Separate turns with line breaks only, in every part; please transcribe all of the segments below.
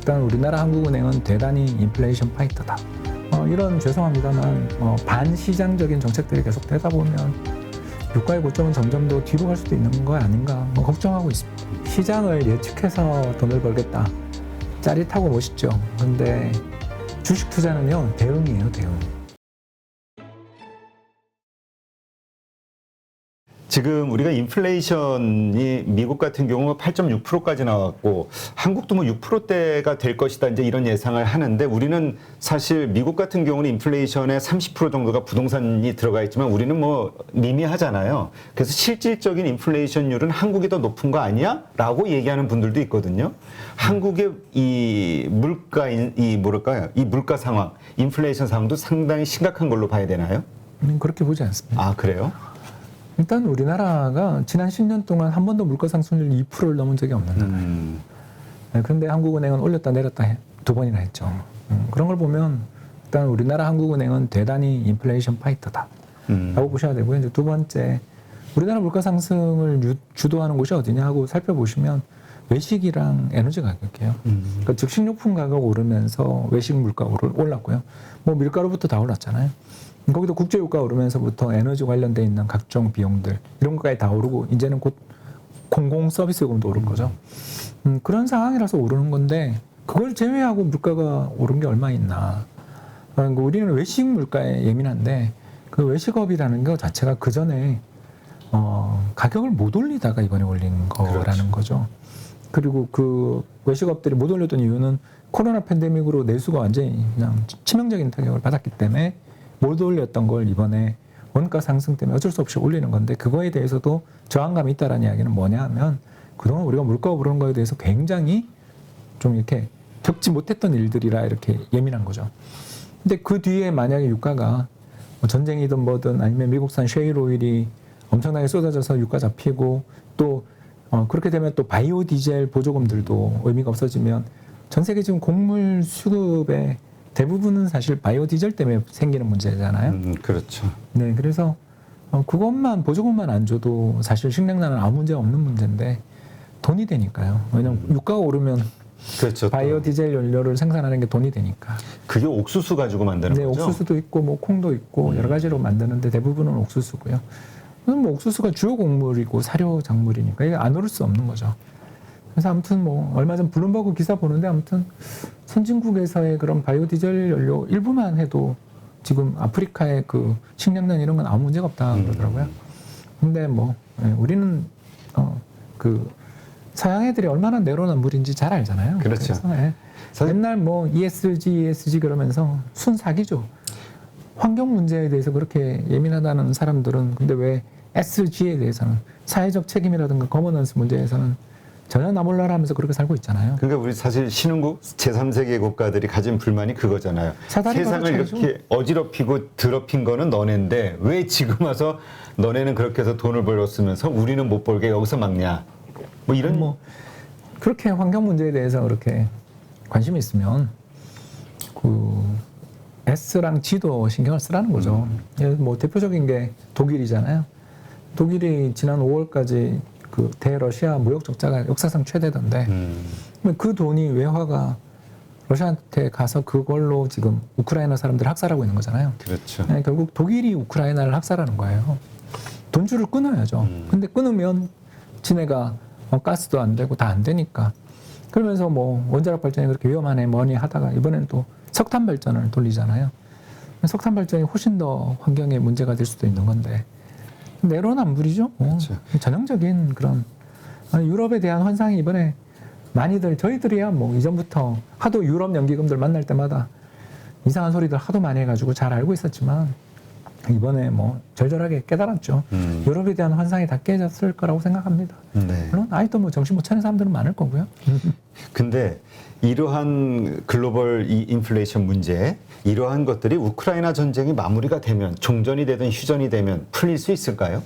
일단 우리나라 한국은행은 대단히 인플레이션 파이터다. 이런 죄송합니다만 반시장적인 정책들이 계속 되다 보면 유가의 고점은 점점 더 뒤로 갈 수도 있는 거 아닌가 걱정하고 있습니다. 시장을 예측해서 돈을 벌겠다. 짜릿하고 멋있죠. 근데 주식 투자는요, 대응이에요, 대응.
지금 우리가 인플레이션이 미국 같은 경우 8.6%까지 나왔고 한국도 뭐 6%대가 될 것이다 이제 이런 예상을 하는데 우리는 사실 미국 같은 경우는 인플레이션의 30% 정도가 부동산이 들어가 있지만 우리는 뭐 미미하잖아요. 그래서 실질적인 인플레이션율은 한국이 더 높은 거 아니야? 라고 얘기하는 분들도 있거든요. 한국의 이 물가 상황, 인플레이션 상황도 상당히 심각한 걸로 봐야 되나요?
그렇게 보지 않습니다.
아, 그래요?
일단 우리나라가 지난 10년 동안 한 번도 물가 상승률 2%를 넘은 적이 없는 나라예요. 그런데 한국은행은 올렸다 내렸다 두 번이나 했죠. 그런 걸 보면 일단 우리나라 한국은행은 대단히 인플레이션 파이터다 라고 보셔야 되고요. 이제 두 번째, 우리나라 물가 상승을 주도하는 곳이 어디냐 하고 살펴보시면 외식이랑 에너지 가격이에요. 그러니까 즉 식료품 가격 오르면서 외식 물가 올랐고요. 뭐 밀가루부터 다 올랐잖아요. 거기도 국제유가 오르면서부터 에너지 관련돼 있는 각종 비용들 이런 것까지 다 오르고 이제는 곧 공공 서비스 요금도 오른 거죠. 그런 상황이라서 오르는 건데 그걸 제외하고 물가가 오른 게 얼마 있나. 그러니까 우리는 외식 물가에 예민한데 그 외식업이라는 것 자체가 그 전에 가격을 못 올리다가 이번에 올린 거라는 그렇죠. 거죠. 그리고 그 외식업들이 못 올렸던 이유는 코로나 팬데믹으로 내수가 완전히 그냥 치명적인 타격을 받았기 때문에 못 올렸던 걸 이번에 원가 상승 때문에 어쩔 수 없이 올리는 건데 그거에 대해서도 저항감이 있다라는 이야기는 뭐냐 하면 그동안 우리가 물가가 오르는 거에 대해서 굉장히 좀 이렇게 겪지 못했던 일들이라 이렇게 예민한 거죠. 근데 그 뒤에 만약에 유가가 뭐 전쟁이든 뭐든 아니면 미국산 셰일 오일이 엄청나게 쏟아져서 유가 잡히고 또 그렇게 되면 또 바이오 디젤 보조금들도 의미가 없어지면 전 세계 지금 곡물 수급에 대부분은 사실 바이오 디젤 때문에 생기는 문제잖아요.
그렇죠.
네, 그래서 그것만 보조금만 안 줘도 사실 식량난은 아무 문제 없는 문제인데 돈이 되니까요. 왜냐하면 유가가 오르면
그렇죠.
바이오 디젤 연료를 생산하는 게 돈이 되니까.
그게 옥수수 가지고 만드는
네,
거죠?
옥수수도 있고 뭐 콩도 있고 여러 가지로 만드는데 대부분은 옥수수고요. 뭐 옥수수가 주요 곡물이고 사료 작물이니까 이게 안 오를 수 없는 거죠. 그래서 아무튼 뭐 얼마 전 블룸버그 기사 보는데 아무튼 선진국에서의 그런 바이오 디젤 연료 일부만 해도 지금 아프리카의 그 식량난 이런 건 아무 문제가 없다 그러더라고요. 근데 뭐 우리는 그 서양 애들이 얼마나 내로남불인지 잘 알잖아요.
그렇죠.
그래서 맨날 뭐 ESG 그러면서 순사기죠. 환경 문제에 대해서 그렇게 예민하다는 사람들은 근데 왜 SG에 대해서는 사회적 책임이라든가 거버넌스 문제에서는 전혀 나 몰라라 하면서 그렇게 살고 있잖아요.
그러니까 우리 사실 신흥국 제3세계 국가들이 가진 불만이 그거잖아요. 세상을 이렇게 어지럽히고 더럽힌 거는 너네인데 왜 지금 와서 너네는 그렇게 해서 돈을 벌었으면서 우리는 못 벌게 여기서 막냐. 뭐 이런
뭐 그렇게 환경 문제에 대해서 그렇게 관심이 있으면 그 S랑 G도 신경을 쓰라는 거죠. 뭐 대표적인 게 독일이잖아요. 독일이 지난 5월까지 그 대러시아 무역 적자가 역사상 최대던데 그 돈이 외화가 러시아한테 가서 그걸로 지금 우크라이나 사람들 학살하고 있는 거잖아요.
그렇죠.
네, 결국 독일이 우크라이나를 학살하는 거예요. 돈줄을 끊어야죠. 근데 끊으면 지네가 가스도 안 되고 다 안 되니까. 그러면서 뭐 원자력 발전이 그렇게 위험하네 뭐니 하다가 이번엔 또 석탄 발전을 돌리잖아요. 석탄 발전이 훨씬 더 환경에 문제가 될 수도 있는 건데 내로남불이죠.
그렇죠.
전형적인 그런 유럽에 대한 환상이 이번에 많이들 저희들이야 뭐 이전부터 하도 유럽 연기금들 만날 때마다 이상한 소리들 하도 많이 해가지고 잘 알고 있었지만 이번에 뭐 절절하게 깨달았죠. 유럽에 대한 환상이 다 깨졌을 거라고 생각합니다.
네.
물론 아직도 뭐 정신 못 차리는 사람들은 많을 거고요.
근데 이러한 글로벌 이 인플레이션 문제, 이러한 것들이 우크라이나 전쟁이 마무리가 되면 종전이 되든 휴전이 되면 풀릴 수 있을까요?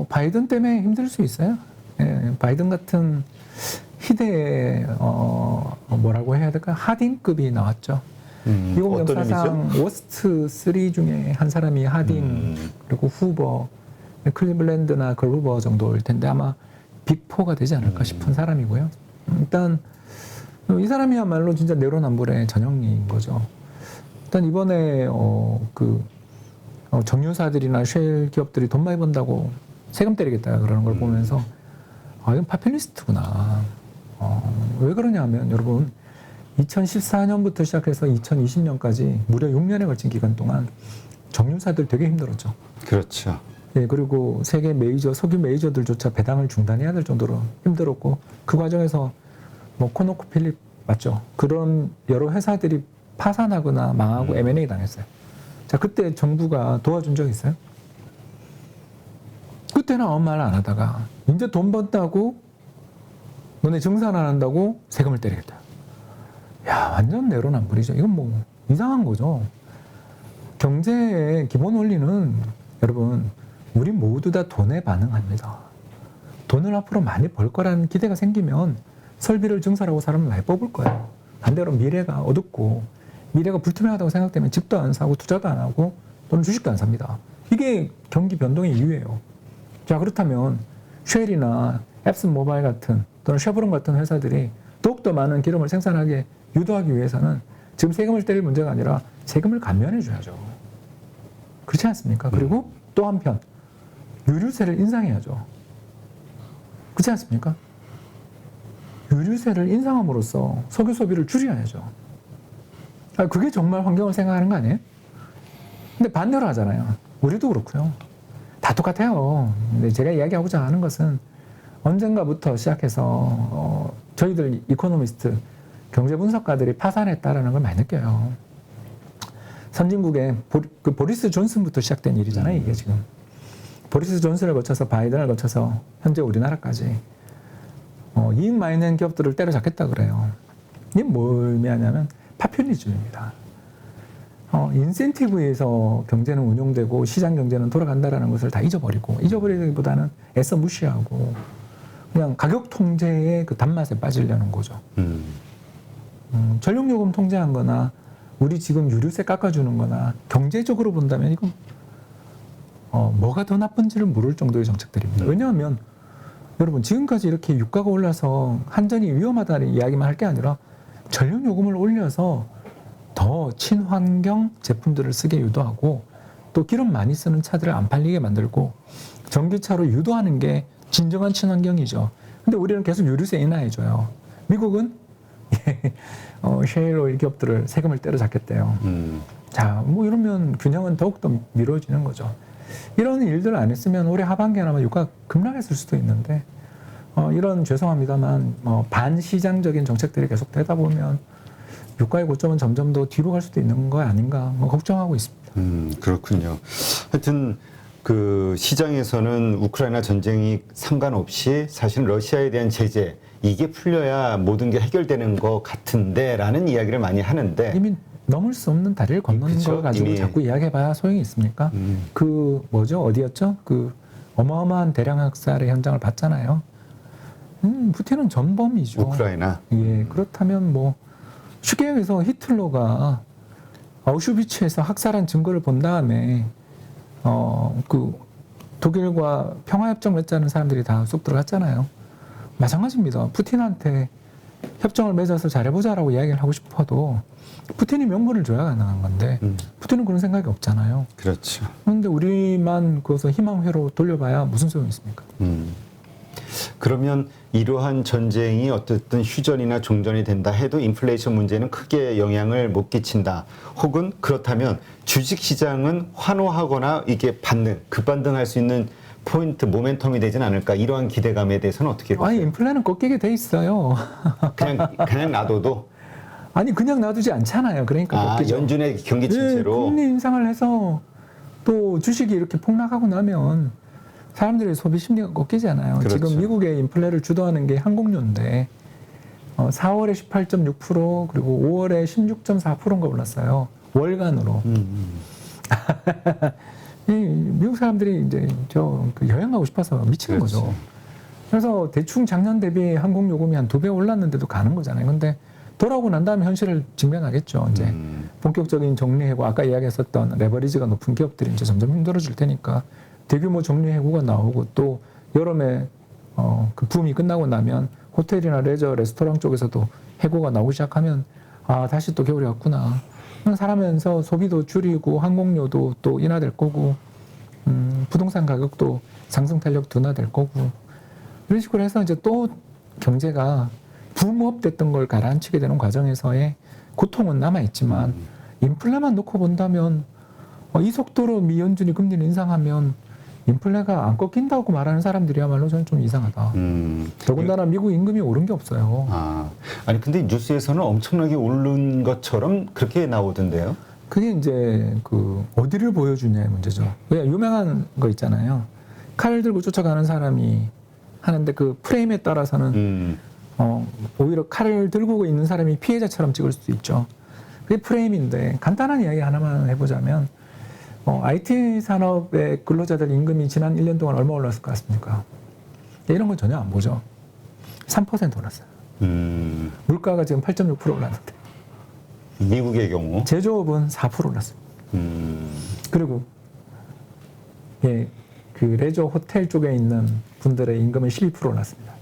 바이든 때문에 힘들 수 있어요. 예, 바이든 같은 희대의 뭐라고 해야 될까요? 하딩급이 나왔죠. 미국 역사상 워스트 3 중에 한 사람이 하딩, 그리고 후버, 클리블랜드나 걸후버 정도일 텐데 아마 빅4가 되지 않을까 싶은 사람이고요. 일단 이 사람이야말로 진짜 내로남불의 전형인 거죠. 일단 이번에 정유사들이나 쉘 기업들이 돈 많이 번다고 세금 때리겠다 그러는 걸 보면서 이건 파퓰리스트구나. 왜 그러냐 하면 여러분 2014년부터 시작해서 2020년까지 무려 6년에 걸친 기간 동안 정유사들 되게 힘들었죠.
그렇죠.
예, 그리고 세계 석유 메이저들조차 배당을 중단해야 될 정도로 힘들었고 그 과정에서 뭐 코노코필립 맞죠? 그런 여러 회사들이 파산하거나 망하고 M&A 당했어요. 자, 그때 정부가 도와준 적 있어요? 그때는 아무 말 안 하다가 이제 돈 번다고 너네 증산 안 한다고 세금을 때리겠다. 야, 완전 내로남불이죠. 이건 뭐 이상한 거죠. 경제의 기본 원리는 여러분 우리 모두 다 돈에 반응합니다. 돈을 앞으로 많이 벌 거라는 기대가 생기면 설비를 증설하고 사람을 많이 뽑을 거예요. 반대로 미래가 어둡고 미래가 불투명하다고 생각되면 집도 안 사고 투자도 안 하고 또는 주식도 안 삽니다. 이게 경기 변동의 이유예요. 자, 그렇다면 쉘이나 앱슨 모바일 같은 또는 쉐보론 같은 회사들이 더욱더 많은 기름을 생산하게 유도하기 위해서는 지금 세금을 때릴 문제가 아니라 세금을 감면해 줘야죠. 그렇지 않습니까? 그리고 또 한편 유류세를 인상해야죠. 그렇지 않습니까? 유류세를 인상함으로써 석유 소비를 줄여야죠. 그게 정말 환경을 생각하는 거 아니에요? 근데 반대로 하잖아요. 우리도 그렇고요. 다 똑같아요. 근데 제가 이야기하고자 하는 것은 언젠가부터 시작해서 저희들 이코노미스트, 경제 분석가들이 파산했다라는 걸 많이 느껴요. 선진국의 보리스 존슨부터 시작된 일이잖아요. 이게 지금. 보리스 존슨을 거쳐서 바이든을 거쳐서 현재 우리나라까지 이익 많이 낸 기업들을 때려잡겠다 그래요. 이게 뭘 의미하냐면 파퓰리즘입니다. 인센티브에서 경제는 운용되고 시장 경제는 돌아간다라는 것을 다 잊어버리기보다는 애써 무시하고 그냥 가격 통제의 그 단맛에 빠지려는 거죠. 전력요금 통제한 거나 우리 지금 유류세 깎아주는 거나 경제적으로 본다면 이건 뭐가 더 나쁜지를 모를 정도의 정책들입니다. 왜냐하면 여러분 지금까지 이렇게 유가가 올라서 한전이 위험하다는 이야기만 할 게 아니라 전력요금을 올려서 더 친환경 제품들을 쓰게 유도하고 또 기름 많이 쓰는 차들을 안 팔리게 만들고 전기차로 유도하는 게 진정한 친환경이죠. 근데 우리는 계속 유류세 인하해줘요. 미국은 셰일 오일 기업들을 세금을 때려잡겠대요. 자, 뭐 이러면 균형은 더욱더 미뤄지는 거죠. 이런 일들을 안 했으면 올해 하반기에 아마 유가가 급락했을 수도 있는데 이런 죄송합니다만 반시장적인 정책들이 계속 되다 보면 유가의 고점은 점점 더 뒤로 갈 수도 있는 거 아닌가 걱정하고 있습니다.
그렇군요. 하여튼 그 시장에서는 우크라이나 전쟁이 상관없이 사실 러시아에 대한 제재 이게 풀려야 모든 게 해결되는 것 같은데라는 이야기를 많이 하는데
이미 넘을 수 없는 다리를 건너는
그쵸?
걸 가지고
이미.
자꾸 이야기해봐야 소용이 있습니까? 어디였죠? 어마어마한 대량 학살의 현장을 봤잖아요. 푸틴은 전범이죠.
우크라이나.
예, 그렇다면 쉽게 얘기해서 히틀러가 아우슈비츠에서 학살한 증거를 본 다음에 독일과 평화협정 맺자는 사람들이 다 쏙 들어갔잖아요. 마찬가지입니다. 푸틴한테 협정을 맺어서 잘해보자라고 이야기를 하고 싶어도 푸틴이 명분을 줘야 가능한 건데 푸틴은 그런 생각이 없잖아요.
그렇죠.
그런데 우리만 그것을 희망회로 돌려봐야 무슨 소용이 있습니까?
그러면 이러한 전쟁이 어쨌든 휴전이나 종전이 된다 해도 인플레이션 문제는 크게 영향을 못 끼친다. 혹은 그렇다면 주식시장은 환호하거나 이게 급반등할 수 있는 포인트, 모멘텀이 되진 않을까. 이러한 기대감에 대해서는 어떻게 보세요?
아니, 인플레는 꺾이게 돼 있어요.
그냥 놔둬도?
아니, 그냥 놔두지 않잖아요. 그러니까 꺾이죠.
연준의 경기 침체로?
금리 인상을 해서 또 주식이 이렇게 폭락하고 나면 사람들의 소비 심리가 꺾이잖아요.
그렇죠.
지금 미국의 인플레를 주도하는 게 항공료인데 4월에 18.6% 그리고 5월에 16.4%인가 올랐어요. 월간으로. 이 미국 사람들이 이제 여행 가고 싶어서 미치는
그렇지.
거죠. 그래서 대충 작년 대비 항공요금이 한 2배 올랐는데도 가는 거잖아요. 근데 돌아오고 난 다음에 현실을 직면하겠죠. 이제 본격적인 정리 해고, 아까 이야기했었던 레버리지가 높은 기업들이 이제 점점 힘들어질 테니까 대규모 정리 해고가 나오고 또 여름에 그 붐이 끝나고 나면 호텔이나 레저, 레스토랑 쪽에서도 해고가 나오기 시작하면 아 다시 또 겨울이 왔구나. 살아면서 소비도 줄이고 항공료도 또 인하될 거고 부동산 가격도 상승 탄력 둔화될 거고 이런 식으로 해서 이제 또 경제가 붐업됐던 걸 가라앉히게 되는 과정에서의 고통은 남아있지만 인플레만 놓고 본다면 이 속도로 미 연준이 금리를 인상하면 인플레가 안 꺾인다고 말하는 사람들이야말로 저는 좀 이상하다. 더군다나 미국 임금이 오른 게 없어요.
아니 근데 뉴스에서는 엄청나게 오른 것처럼 그렇게 나오던데요.
그게 이제 그 어디를 보여주냐의 문제죠. 왜 유명한 거 있잖아요. 칼을 들고 쫓아가는 사람이 하는데 그 프레임에 따라서는 오히려 칼을 들고 있는 사람이 피해자처럼 찍을 수도 있죠. 그게 프레임인데 간단한 이야기 하나만 해보자면 IT 산업의 근로자들 임금이 지난 1년 동안 얼마 올랐을 것 같습니까? 이런 건 전혀 안 보죠. 3% 올랐어요. 물가가 지금 8.6% 올랐는데
미국의 경우
제조업은 4% 올랐어요. 그리고 예, 그 레저 호텔 쪽에 있는 분들의 임금은 12% 올랐습니다.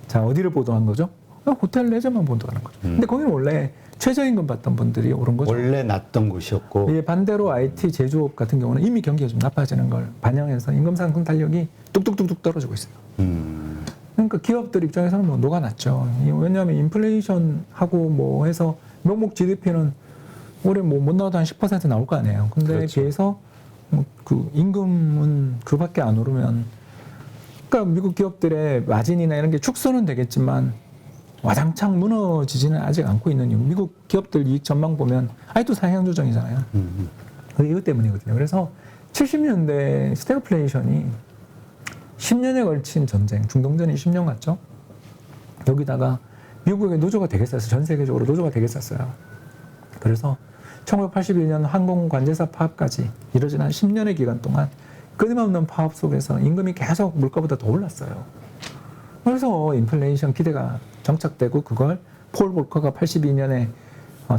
자, 어디를 보도한 거죠? 호텔 레저만 보도하는 거죠. 근데 거기는 원래 최저임금 받던 분들이 오른 거죠.
원래 낮던 곳이었고.
예, 반대로 IT 제조업 같은 경우는 이미 경기가 좀 나빠지는 걸 반영해서 임금 상승 탄력이 뚝뚝뚝뚝 떨어지고 있어요. 그러니까 기업들 입장에서는 뭐 녹아났죠. 왜냐하면 인플레이션하고 뭐 해서 명목 GDP는 올해 뭐 못 나와도 한 10% 나올 거 아니에요. 근데
그렇죠.
비해서 그 임금은 그밖에 안 오르면 그러니까 미국 기업들의 마진이나 이런 게 축소는 되겠지만 와장창 무너지지는 아직 않고 있는 이유. 미국 기업들 이익 전망 보면 아직도 상향 조정이잖아요. 이것 때문이거든요. 그래서 70년대 스태그플레이션이 10년에 걸친 전쟁, 중동전이 10년 갔죠. 여기다가 미국의 노조가 되게 쌌어요. 전 세계적으로 노조가 되게 쌌어요. 그래서 1981년 항공관제사 파업까지 이뤄진 한 10년의 기간 동안 끊임없는 파업 속에서 임금이 계속 물가보다 더 올랐어요. 그래서 인플레이션 기대가 정착되고 그걸 폴 볼커가 82년에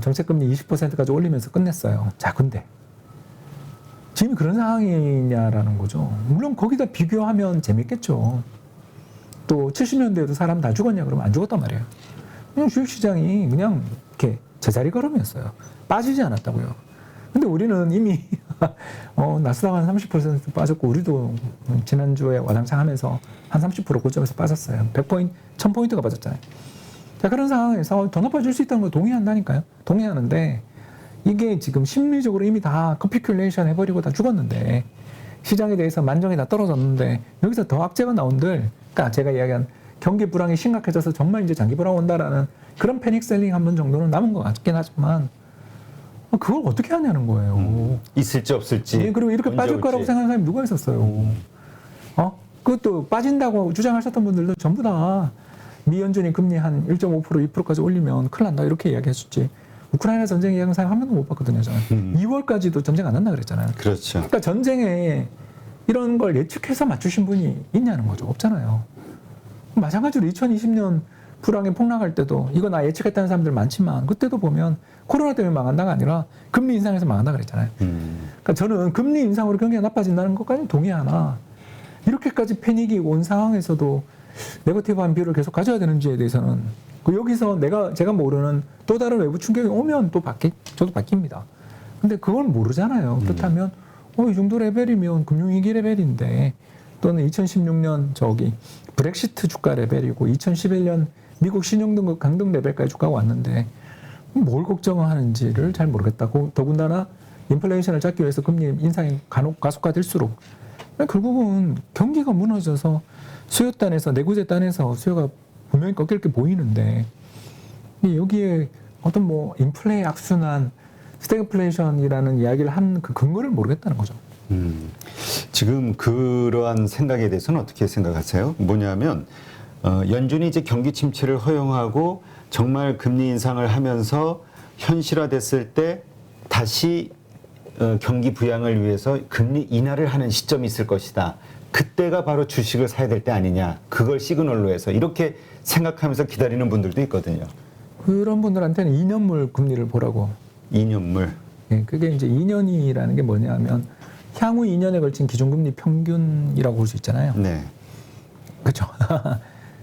정책금리 20%까지 올리면서 끝냈어요. 자, 근데 지금 그런 상황이냐라는 거죠. 물론 거기다 비교하면 재밌겠죠. 또 70년대에도 사람 다 죽었냐 그러면 안 죽었단 말이에요. 그냥 주식시장이 그냥 이렇게 제자리 걸음이었어요. 빠지지 않았다고요. 근데 우리는 이미 나스닥 한 30% 빠졌고 우리도 지난주에 와장창 하면서 한 30% 고점에서 빠졌어요. 100포인트, 1000포인트가 빠졌잖아요. 자, 그런 상황에서 더 높아질 수 있다는 걸 동의한다니까요. 동의하는데 이게 지금 심리적으로 이미 다 커피큘레이션 해버리고 다 죽었는데 시장에 대해서 만정이 다 떨어졌는데 여기서 더 악재가 나온들 그러니까 제가 이야기한 경기 불황이 심각해져서 정말 이제 장기 불황 온다라는 그런 패닉 셀링 한 번 정도는 남은 것 같긴 하지만 그걸 어떻게 하냐는 거예요.
있을지 없을지.
예, 그리고 이렇게 빠질
올지.
거라고 생각하는 사람이 누가 있었어요. 그것도 빠진다고 주장하셨던 분들도 전부 다 미연준이 금리 한 1.5% 2%까지 올리면 큰일 난다 이렇게 이야기했었지. 우크라이나 전쟁 이야기하는 사람 한 명도 못 봤거든요. 저는. 2월까지도 전쟁 안 한다 그랬잖아요.
그렇죠.
그러니까 전쟁에 이런 걸 예측해서 맞추신 분이 있냐는 거죠. 없잖아요. 마찬가지로 2020년 불황에 폭락할 때도 이거 나 예측했다는 사람들 많지만 그때도 보면 코로나 때문에 망한다가 아니라 금리 인상에서 망한다 그랬잖아요. 그러니까 저는 금리 인상으로 경기가 나빠진다는 것까지 동의하나 이렇게까지 패닉이 온 상황에서도 네거티브한 비율을 계속 가져야 되는지에 대해서는 여기서 제가 모르는 또 다른 외부 충격이 오면 또 저도 바뀝니다. 근데 그걸 모르잖아요. 그렇다면 이 정도 레벨이면 금융위기 레벨인데 또는 2016년 브렉시트 주가 레벨이고 2011년 미국 신용등급 강등 레벨까지 주가가 왔는데 뭘 걱정하는지를 잘 모르겠다고. 더군다나 인플레이션을 잡기 위해서 금리 인상이 간혹 가속화될수록 결국은 경기가 무너져서 수요단에서 내구재 단에서 수요가 분명히 꺾일 게 보이는데 여기에 어떤 인플레 악순환 스태그플레이션이라는 이야기를 한 그 근거를 모르겠다는 거죠.
지금 그러한 생각에 대해서는 어떻게 생각하세요? 뭐냐면 연준이 이제 경기 침체를 허용하고 정말 금리 인상을 하면서 현실화됐을 때 다시 경기 부양을 위해서 금리 인하를 하는 시점이 있을 것이다. 그때가 바로 주식을 사야 될 때 아니냐. 그걸 시그널로 해서 이렇게 생각하면서 기다리는 분들도 있거든요.
그런 분들한테는 2년물 금리를 보라고.
2년물.
예, 그게 이제 2년이라는 게 뭐냐면 향후 2년에 걸친 기준금리 평균이라고 볼 수 있잖아요.
네.
그렇죠.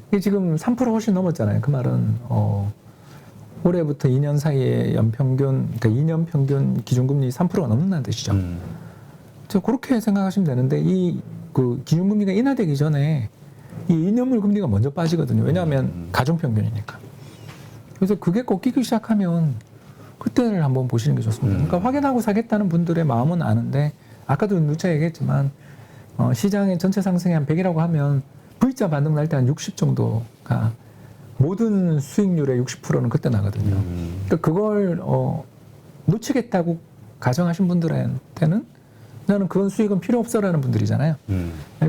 이게 지금 3% 훨씬 넘었잖아요. 그 말은 올해부터 2년 사이에 연평균, 그러니까 2년 평균 기준금리 3%가 넘는다는 뜻이죠. 저 그렇게 생각하시면 되는데 이 그 기준금리가 인하되기 전에 이 2년물 금리가 먼저 빠지거든요. 왜냐하면 가중평균이니까. 그래서 그게 꺾이기 시작하면 그때를 한번 보시는 게 좋습니다. 그러니까 확인하고 사겠다는 분들의 마음은 아는데 아까도 누차 얘기했지만 시장의 전체 상승이 한 100이라고 하면 V자 반등 날 때 한 60 정도가 모든 수익률의 60%는 그때 나거든요. 그러니까 그걸 놓치겠다고 가정하신 분들한테는 나는 그건 수익은 필요 없어라는 분들이잖아요.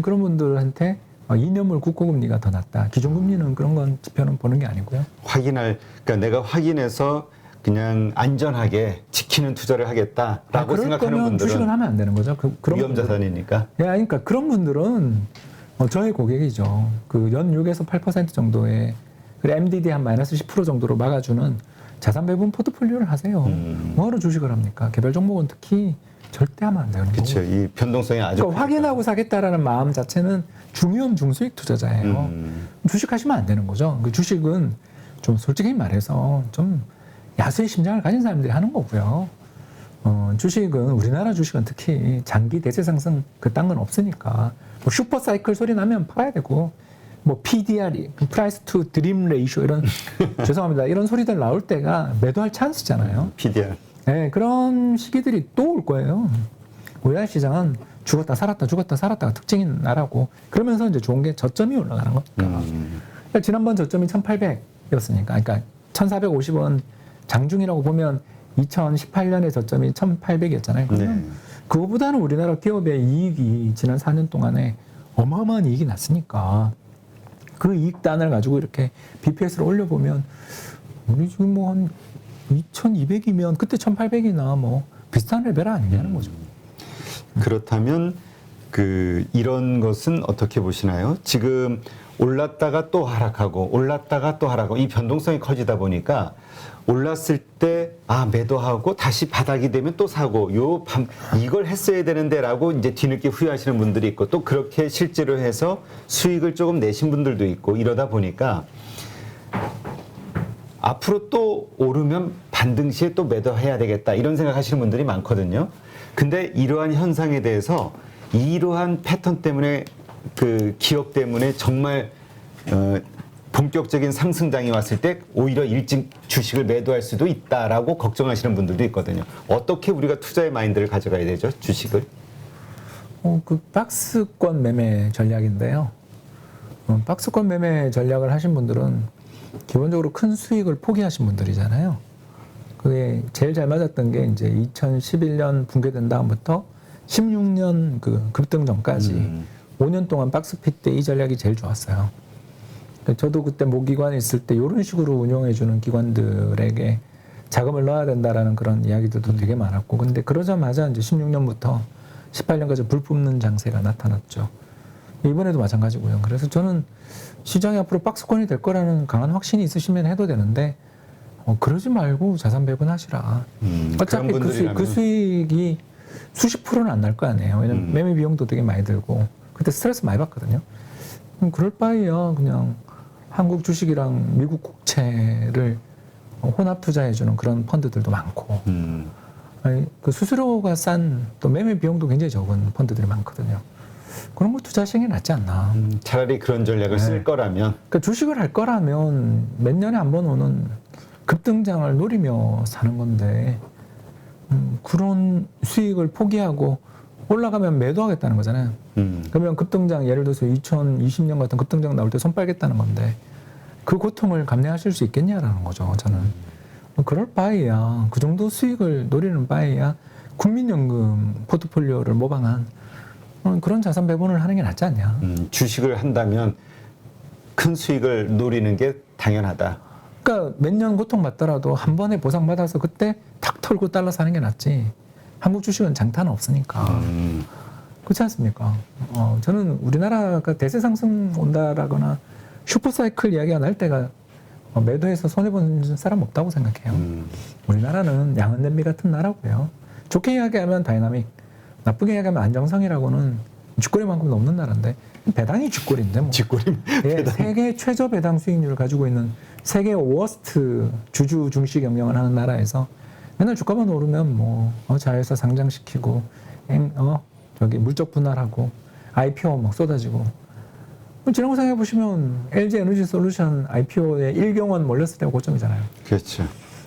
그런 분들한테 2년물 국고금리가 더 낫다. 기준금리는 그런 건 지표는 보는 게 아니고요.
그러니까 내가 확인해서 그냥 안전하게 지키는 투자를 하겠다라고 생각하는 분들은
주식은 하면 안 되는 거죠. 그런
위험 자산이니까.
예, 그러니까 그런 분들은 저의 고객이죠. 그 연 6에서 8% 정도의 그래 MDD 한 마이너스 10% 정도로 막아주는 자산 배분 포트폴리오를 하세요. 뭐하러 주식을 합니까? 개별 종목은 특히 절대 하면 안 되는 거고.
그렇죠. 이 변동성이 아주
그러니까 확인하고 사겠다라는 마음 자체는 중요한 중수익 투자자예요. 주식하시면 안 되는 거죠. 그 주식은 좀 솔직히 말해서 좀 야수의 심장을 가진 사람들이 하는 거고요. 주식은 우리나라 주식은 특히 장기 대세 상승 그딴 건 없으니까 뭐 슈퍼 사이클 소리 나면 팔아야 되고 뭐 PDR, 프라이스 투 드림 레이쇼 이런 죄송합니다. 이런 소리들 나올 때가 매도할 찬스잖아요.
PDR.
네, 그런 시기들이 또 올 거예요. 우리나라 시장은 죽었다 살았다 죽었다 살았다가 특징인 나라고 그러면서 이제 좋은 게 저점이 올라가는 겁니다. 그러니까 지난번 저점이 1,800이었으니까 그러니까 1,450원 장중이라고 보면 2018년에 저점이 1,800이었잖아요. 그러면
네.
그거보다는 우리나라 기업의 이익이 지난 4년 동안에 어마어마한 이익이 났으니까 그 이익단을 가지고 이렇게 BPS를 올려보면 우리 지금 뭐 한 2,200이면 그때 1,800이나 뭐 비슷한 레벨 아니냐는 거죠.
그렇다면 이런 것은 어떻게 보시나요? 지금 올랐다가 또 하락하고 올랐다가 또 하락하고 이 변동성이 커지다 보니까 올랐을 때 매도하고 다시 바닥이 되면 또 사고 이걸 했어야 되는데라고 이제 뒤늦게 후회하시는 분들이 있고 또 그렇게 실제로 해서 수익을 조금 내신 분들도 있고 이러다 보니까 앞으로 또 오르면 반등 시에 또 매도해야 되겠다 이런 생각하시는 분들이 많거든요. 근데 이러한 현상에 대해서 이러한 패턴 때문에 그 기업 때문에 정말 본격적인 상승장이 왔을 때 오히려 일찍 주식을 매도할 수도 있다라고 걱정하시는 분들도 있거든요. 어떻게 우리가 투자의 마인드를 가져가야 되죠? 주식을?
그 박스권 매매 전략인데요. 박스권 매매 전략을 하신 분들은 기본적으로 큰 수익을 포기하신 분들이잖아요. 그게 제일 잘 맞았던 게 이제 2011년 붕괴된 다음부터 16년 그 급등 전까지 5년 동안 박스핏 때 이 전략이 제일 좋았어요. 저도 그때 모기관에 있을 때 이런 식으로 운영해주는 기관들에게 자금을 넣어야 된다라는 그런 이야기들도 되게 많았고, 근데 그러자마자 이제 16년부터 18년까지 불 뿜는 장세가 나타났죠. 이번에도 마찬가지고요. 그래서 저는 시장이 앞으로 박스권이 될 거라는 강한 확신이 있으시면 해도 되는데, 그러지 말고 자산 배분하시라. 어차피 그 수익이 수십 프로는 안 날 거 아니에요. 왜냐면 매매 비용도 되게 많이 들고 그때 스트레스 많이 받거든요. 그럴 바에야 그냥 한국 주식이랑 미국 국채를 혼합 투자해주는 그런 펀드들도 많고, 그 수수료가 싼 또 매매 비용도 굉장히 적은 펀드들이 많거든요. 그런 거 투자하시는 게 낫지 않나.
차라리 그런 전략을 쓸 거라면.
그러니까 주식을 할 거라면 몇 년에 한 번 오는 급등장을 노리며 사는 건데, 그런 수익을 포기하고 올라가면 매도하겠다는 거잖아요. 그러면 급등장, 예를 들어서 2020년 같은 급등장 나올 때 손 빨겠다는 건데 그 고통을 감내하실 수 있겠냐라는 거죠. 저는 그럴 바에야, 그 정도 수익을 노리는 바에야 국민연금 포트폴리오를 모방한 그런 자산 배분을 하는 게 낫지 않냐.
주식을 한다면 큰 수익을 노리는 게 당연하다.
그러니까 몇 년 고통받더라도 한 번에 보상받아서 그때 탁 털고 달러 사는 게 낫지. 한국 주식은 장타는 없으니까. 그렇지 않습니까? 저는 우리나라가 대세 상승 온다라거나 슈퍼사이클 이야기가 날 때가 매도해서 손해본 사람 없다고 생각해요. 우리나라는 양은 냄비 같은 나라고요. 좋게 이야기하면 다이나믹, 나쁘게 이야기하면 안정성이라고는 쥐꼬리만큼 넘는 나라인데 배당이 쥐꼬리인데 뭐.
쥐꼬리.
예, 세계 최저 배당 수익률을 가지고 있는 세계 워스트 주주 중시 경영을 하는 나라에서 맨날 주가만 오르면 뭐 자회사 상장시키고 저기 물적 분할하고 IPO 막 쏟아지고 지난번 생각해 보시면 LG 에너지 솔루션 IPO에 1경원 몰렸을 때가 고점이잖아요.
그렇죠.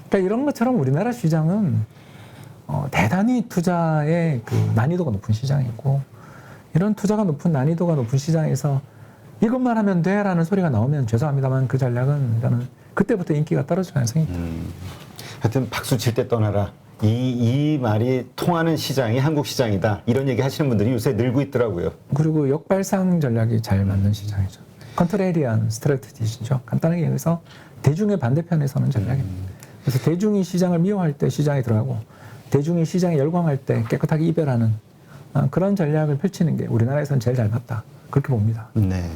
그러니까 이런 것처럼 우리나라 시장은 대단히 투자의 그 난이도가 높은 시장이고 이런 투자가 높은 난이도가 높은 시장에서 이것만 하면 돼라는 소리가 나오면 죄송합니다만 그 전략은 저는 그때부터 인기가 떨어질 가능성이 있다.
하여튼 박수 칠 때 떠나라. 이 말이 통하는 시장이 한국 시장이다. 이런 얘기 하시는 분들이 요새 늘고 있더라고요.
그리고 역발상 전략이 잘 맞는 시장이죠. 컨트레리안 스트래티지죠. 간단하게 얘기해서 대중의 반대편에 서는 전략입니다. 그래서 대중이 시장을 미워할 때 시장에 들어가고 대중이 시장에 열광할 때 깨끗하게 이별하는 그런 전략을 펼치는 게 우리나라에서는 제일 잘 맞다. 그렇게 봅니다.
네.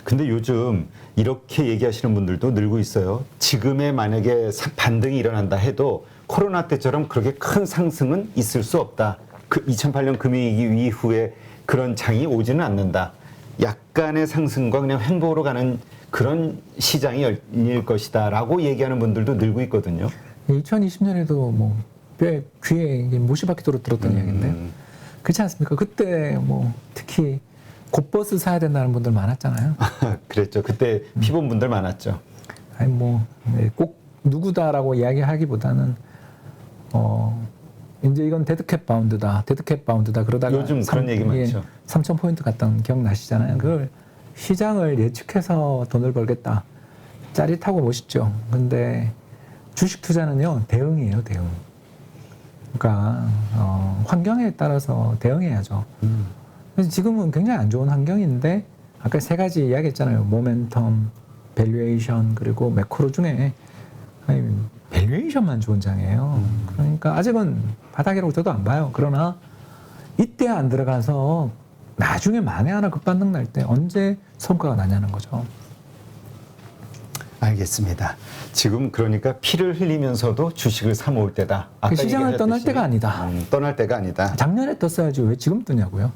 근데 요즘 이렇게 얘기하시는 분들도 늘고 있어요. 지금의 만약에 반등이 일어난다 해도 코로나 때처럼 그렇게 큰 상승은 있을 수 없다. 그 2008년 금융위기 이후에 그런 장이 오지는 않는다. 약간의 상승과 그냥 횡보로 가는 그런 시장이 열릴 것이다. 라고 얘기하는 분들도 늘고 있거든요.
2020년에도 뭐 꽤 귀에 못이박히도록 들었던 이야기인데요. 그렇지 않습니까? 그때 뭐 특히 곧버스 사야 된다는 분들 많았잖아요.
그랬죠. 그때 피본 분들 많았죠.
아니 뭐 꼭 누구다라고 이야기하기보다는 이제 이건 데드캣 바운드다 그러다가
요즘 그런 얘기 많죠.
3,000포인트 갔던 기억나시잖아요. 그걸 시장을 예측해서 돈을 벌겠다. 짜릿하고 멋있죠. 근데 주식 투자는요 대응이에요, 대응. 그러니까 환경에 따라서 대응해야죠. 그래서 지금은 굉장히 안 좋은 환경인데 아까 세 가지 이야기했잖아요. 모멘텀, 밸류에이션 그리고 매크로 중에 밸류에이션만 좋은 장이에요. 그러니까 아직은 바닥이라고 저도 안 봐요. 그러나 이때 안 들어가서 나중에 만에 하나 급반등 날 때 언제 성과가 나냐는 거죠.
알겠습니다. 지금 그러니까 피를 흘리면서도 주식을 사 모을 때다. 아까
시장을 떠날 때가 아니다.
떠날 때가 아니다.
작년에 떴어야지 왜 지금 뜨냐고요.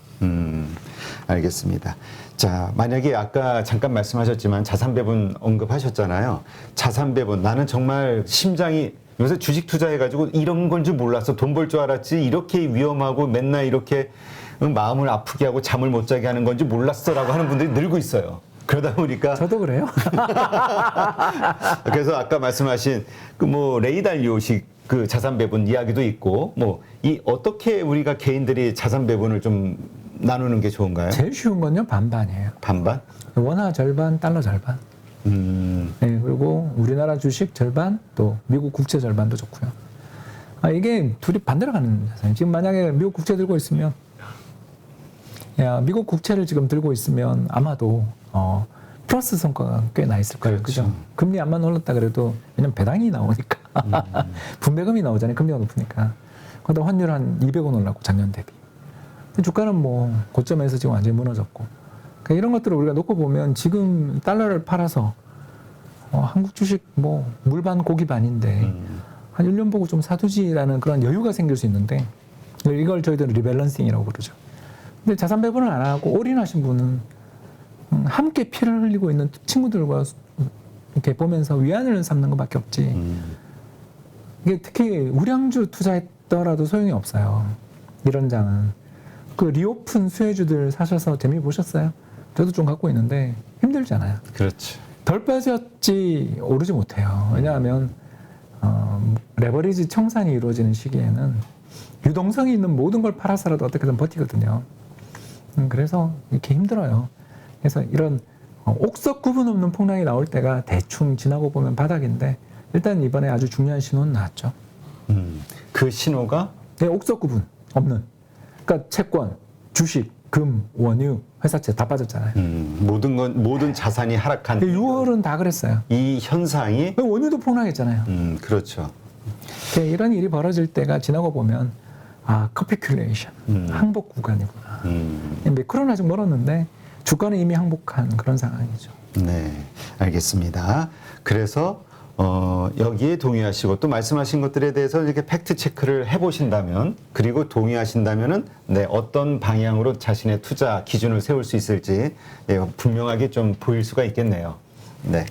알겠습니다. 자, 만약에 아까 잠깐 말씀하셨지만 자산 배분 언급하셨잖아요. 자산 배분. 나는 정말 심장이 요새 주식 투자해가지고 이런 건 줄 몰랐어. 돈 벌 줄 알았지. 이렇게 위험하고 맨날 이렇게 마음을 아프게 하고 잠을 못 자게 하는 건지 몰랐어라고 하는 분들이 늘고 있어요. 그러다 보니까
저도 그래요.
그래서 아까 말씀하신 그 뭐 레이달리오식 그 자산 배분 이야기도 있고 뭐 이 어떻게 우리가 개인들이 자산 배분을 좀 나누는 게 좋은가요?
제일 쉬운 건요 반반이에요.
반반?
원화 절반, 달러 절반. 네, 그리고 우리나라 주식 절반, 또 미국 국채 절반도 좋고요. 이게 둘이 반대로 가는 자산이에요. 지금 만약에 미국 국채 들고 있으면 미국 국채를 지금 들고 있으면 아마도 플러스 성과가 꽤 나 있을 거예요.
그렇죠.
그죠? 금리 안만 올랐다 그래도 왜냐면 배당이 나오니까 분배금이 나오잖아요. 금리가 높으니까. 거기다 환율 한 200원 올랐고 작년 대비. 근데 주가는 뭐 고점에서 지금 완전히 무너졌고. 그러니까 이런 것들을 우리가 놓고 보면 지금 달러를 팔아서 한국 주식 뭐 물반 고기 반인데 한 1년 보고 좀 사두지라는 그런 여유가 생길 수 있는데 이걸 저희들은 리밸런싱이라고 부르죠. 근데 자산 배분을 안 하고 올인하신 분은 함께 피를 흘리고 있는 친구들과 이렇게 보면서 위안을 삼는 것밖에 없지. 이게 특히 우량주 투자했더라도 소용이 없어요. 이런 장은. 그 리오픈 수혜주들 사셔서 재미 보셨어요? 저도 좀 갖고 있는데 힘들잖아요.
그렇죠.
덜 빠졌지 오르지 못해요. 왜냐하면 레버리지 청산이 이루어지는 시기에는 유동성이 있는 모든 걸 팔아서라도 어떻게든 버티거든요. 그래서 이렇게 힘들어요. 그래서 이런 옥석 구분 없는 폭락이 나올 때가 대충 지나고 보면 바닥인데 일단 이번에 아주 중요한 신호는 나왔죠.
그 신호가?
네, 옥석 구분 없는. 그러니까 채권, 주식, 금, 원유, 회사채 다 빠졌잖아요.
모든 자산이 하락한
6월은 다 그랬어요.
이 현상이
원유도 폭락했잖아요.
그렇죠.
이런 일이 벌어질 때가 지나고 보면 커피큘레이션, 항복 구간이구나. 매크로는 아직 멀었는데 주가는 이미 항복한 그런 상황이죠.
네, 알겠습니다. 그래서 여기에 동의하시고 또 말씀하신 것들에 대해서 이렇게 팩트 체크를 해보신다면 그리고 동의하신다면은 어떤 방향으로 자신의 투자 기준을 세울 수 있을지 분명하게 좀 보일 수가 있겠네요. 네.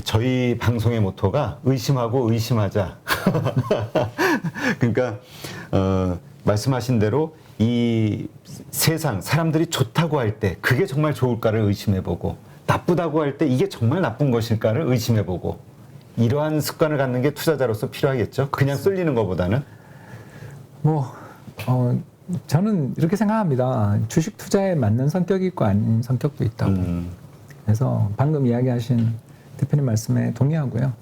저희 방송의 모토가 의심하고 의심하자. 그러니까 말씀하신 대로 이 세상 사람들이 좋다고 할 때 그게 정말 좋을까를 의심해보고 나쁘다고 할 때 이게 정말 나쁜 것일까를 의심해보고 이러한 습관을 갖는 게 투자자로서 필요하겠죠. 그냥 쏠리는 것보다는.
저는 이렇게 생각합니다. 주식 투자에 맞는 성격이 있고 아닌 성격도 있다고. 그래서 방금 이야기하신 대표님 말씀에 동의하고요.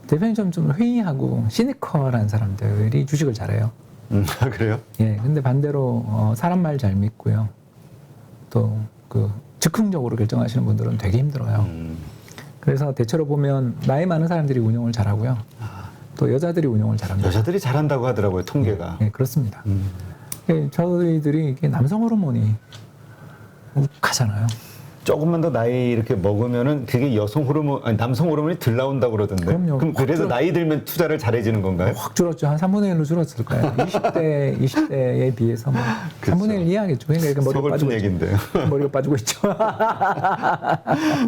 대표님 좀 회의하고 시니컬한 사람들이 주식을 잘해요.
그래요?
예, 근데 반대로 사람 말 잘 믿고요. 또 그 즉흥적으로 결정하시는 분들은 되게 힘들어요. 그래서 대체로 보면 나이 많은 사람들이 운용을 잘하고요. 또 여자들이 운용을 잘합니다.
여자들이 잘한다고 하더라고요, 통계가.
네, 그렇습니다. 저희들이 이게 남성 호르몬이 욱하잖아요.
조금만 더 나이 이렇게 먹으면은 그게 여성 호르몬, 아니 남성 호르몬이 덜 나온다고 그러던데.
그럼요.
그럼 그래서 나이 들면 투자를 잘해지는 건가요?
확 줄었죠. 한 3분의 1로 줄었을 거예요. 20대에 비해서 뭐
그렇죠.
3분의 1 이하겠죠. 그러니까 이렇게 머리가
서글픈
빠지고
얘기인데요.
있죠. 머리가 빠지고 있죠.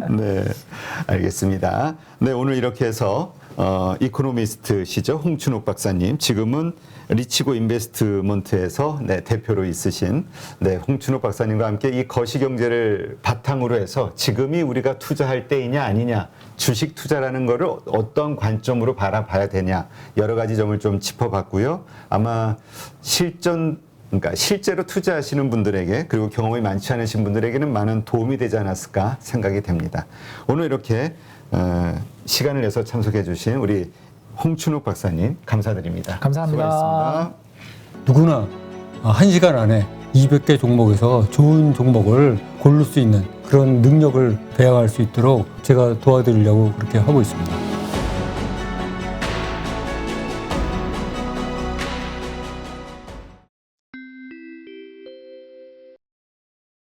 네, 알겠습니다. 네, 오늘 이렇게 해서 이코노미스트시죠, 홍춘욱 박사님. 지금은 리치고 인베스트먼트에서 대표로 있으신 홍춘욱 박사님과 함께 이 거시경제를 바탕으로 해서 지금이 우리가 투자할 때이냐 아니냐, 주식 투자라는 거를 어떤 관점으로 바라봐야 되냐, 여러 가지 점을 좀 짚어봤고요. 아마 그러니까 실제로 투자하시는 분들에게, 그리고 경험이 많지 않으신 분들에게는 많은 도움이 되지 않았을까 생각이 됩니다. 오늘 이렇게 시간을 내서 참석해 주신 우리 홍춘욱 박사님 감사드립니다.
감사합니다.
수고하셨습니다.
누구나 1시간 안에 200개 종목에서 좋은 종목을 고를 수 있는 그런 능력을 배양할 수 있도록 제가 도와드리려고 그렇게 하고 있습니다.